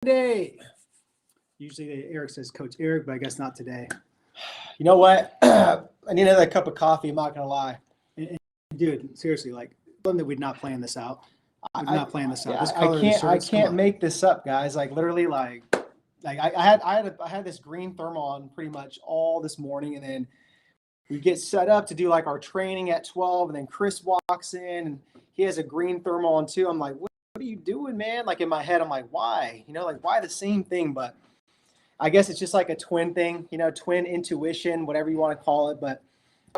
Monday. Usually Eric says Coach Eric, but I guess not today. You know what? I need another cup of coffee. I'm not gonna lie. And dude, seriously, like, tell them that we're not playing this out. We're not playing this out. Yeah, This color of the I shirts, come can't on. make this up, guys. Like literally, I had this green thermal on pretty much all this morning, and then we get set up to do like our training at 12, and then Chris walks in and he has a green thermal on too. I'm like, what are you doing, man? Like in my head, I'm like, why? You know, like why the same thing? But I guess it's just like a twin thing, you know, twin intuition, whatever you want to call it. But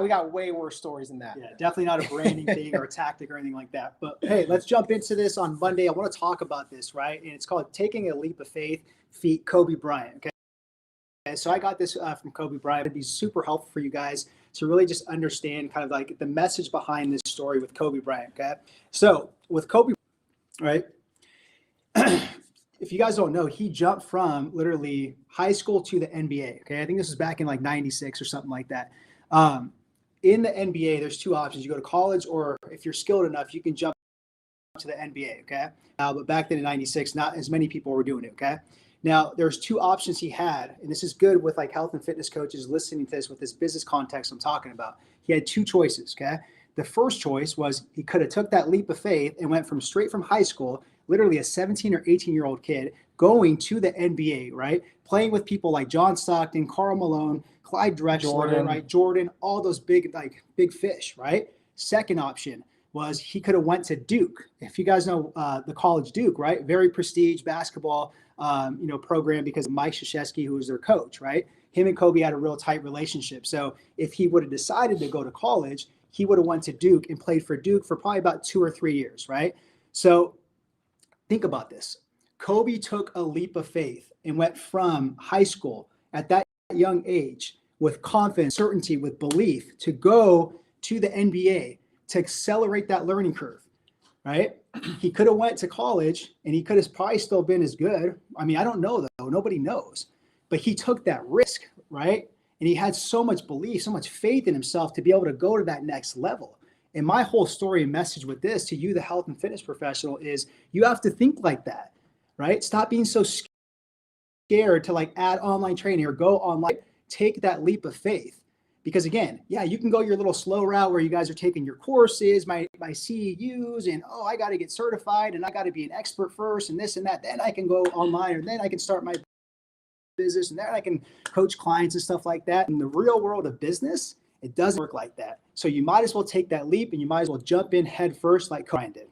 we got way worse stories than that. Yeah, definitely not a branding thing or a tactic or anything like that. But hey, let's jump into this on Monday. I want to talk about this, right? And it's called Taking a Leap of Faith, feat Kobe Bryant. Okay. So I got this from Kobe Bryant. It'd be super helpful for you guys to really just understand kind of like the message behind this story with Kobe Bryant. Okay. So with Kobe, right? If you guys don't know, he jumped from literally high school to the NBA. Okay. I think this was back in like 96 or something like that. In the NBA, there's two options. You go to college, or if you're skilled enough, you can jump to the NBA. Okay. But back then in 96, not as many people were doing it. Okay. Now, there's two options he had, and this is good with like health and fitness coaches listening to this with this business context I'm talking about. He had two choices, okay? The first choice was he could have took that leap of faith and went straight from high school, literally a 17 or 18-year-old kid, going to the NBA, right? Playing with people like John Stockton, Karl Malone, Clyde Drexler, right? Jordan, all those big fish, right? Second option was he could have went to Duke. If you guys know the college Duke, right? Very prestige basketball program because of Mike Krzyzewski, who was their coach, right? Him and Kobe had a real tight relationship. So if he would have decided to go to college, he would have went to Duke and played for Duke for probably about 2 or 3 years, right? So think about this. Kobe took a leap of faith and went from high school at that young age with confidence, certainty, with belief to go to the NBA to accelerate that learning curve, right? He could have went to college and he could have probably still been as good. I mean, I don't know though. Nobody knows. But he took that risk, right? And he had so much belief, so much faith in himself to be able to go to that next level. And my whole story and message with this to you, the health and fitness professional, is you have to think like that, right? Stop being so scared to like add online training or go online. Take that leap of faith. Because again, yeah, you can go your little slow route where you guys are taking your courses, my CEUs, and I got to get certified and I got to be an expert first and this and that. Then I can go online, or then I can start my business, and then I can coach clients and stuff like that. In the real world of business, it doesn't work like that. So you might as well take that leap and you might as well jump in head first like Bryant did.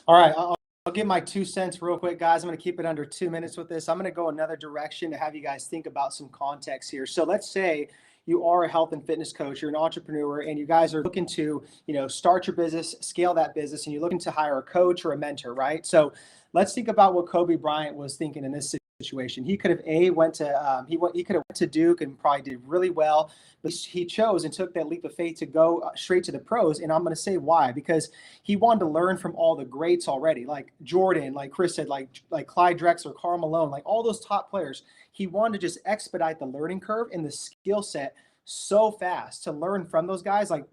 All right. I'll give my 2 cents real quick, guys. I'm going to keep it under 2 minutes with this. I'm going to go another direction to have you guys think about some context here. So let's say you are a health and fitness coach, you're an entrepreneur, and you guys are looking to, start your business, scale that business, and you're looking to hire a coach or a mentor, right? So let's think about what Kobe Bryant was thinking in this situation. He could have went to Duke and probably did really well, but he chose and took that leap of faith to go straight to the pros. And I'm going to say why, because he wanted to learn from all the greats already, like Jordan, like Chris said, like Clyde Drexler, Karl Malone, like all those top players. He wanted to just expedite the learning curve and the skill set so fast to learn from those guys, like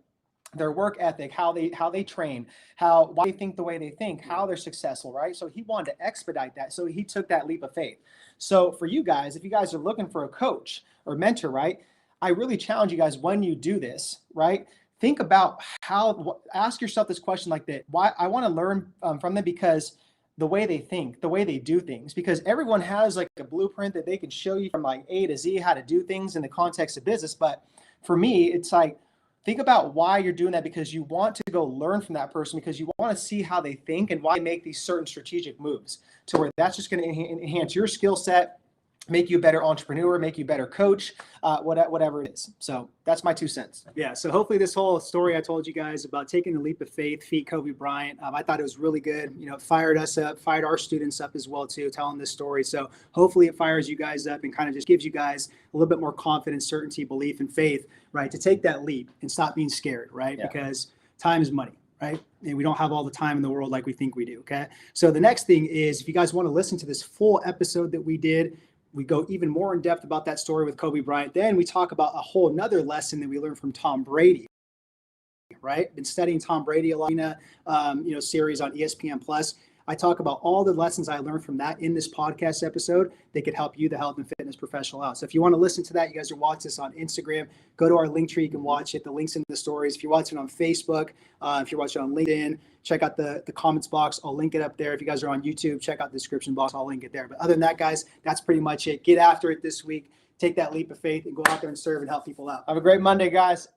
their work ethic, how they train, why they think the way they think, how they're successful, right? So he wanted to expedite that. So he took that leap of faith. So for you guys, if you guys are looking for a coach or mentor, right, I really challenge you guys when you do this, right? Think about ask yourself this question like that. Why I want to learn from them, because the way they think, the way they do things, because everyone has like a blueprint that they can show you from like A to Z how to do things in the context of business. But for me, it's like, think about why you're doing that, because you want to go learn from that person, because you want to see how they think and why they make these certain strategic moves, to where that's just going to enhance your skill set, make you a better entrepreneur, make you a better coach, whatever it is. So that's my 2 cents. Yeah. So hopefully this whole story I told you guys about taking the leap of faith, feat Kobe Bryant, I thought it was really good. It fired us up, fired our students up as well too, telling this story. So hopefully it fires you guys up and kind of just gives you guys a little bit more confidence, certainty, belief, and faith, right? To take that leap and stop being scared, right? Yeah. Because time is money. Right? And we don't have all the time in the world like we think we do. Okay. So the next thing is, if you guys want to listen to this full episode that we did, we go even more in depth about that story with Kobe Bryant. Then we talk about a whole nother lesson that we learned from Tom Brady, right? Been studying Tom Brady a lot, series on ESPN Plus. I talk about all the lessons I learned from that in this podcast episode. They could help you, the health and fitness professional, out. So if you want to listen to that, you guys are watching this on Instagram, go to our link tree. You can watch it. The link's in the stories. If you're watching on Facebook, if you're watching on LinkedIn, check out the comments box. I'll link it up there. If you guys are on YouTube, check out the description box. I'll link it there. But other than that, guys, that's pretty much it. Get after it this week. Take that leap of faith and go out there and serve and help people out. Have a great Monday, guys.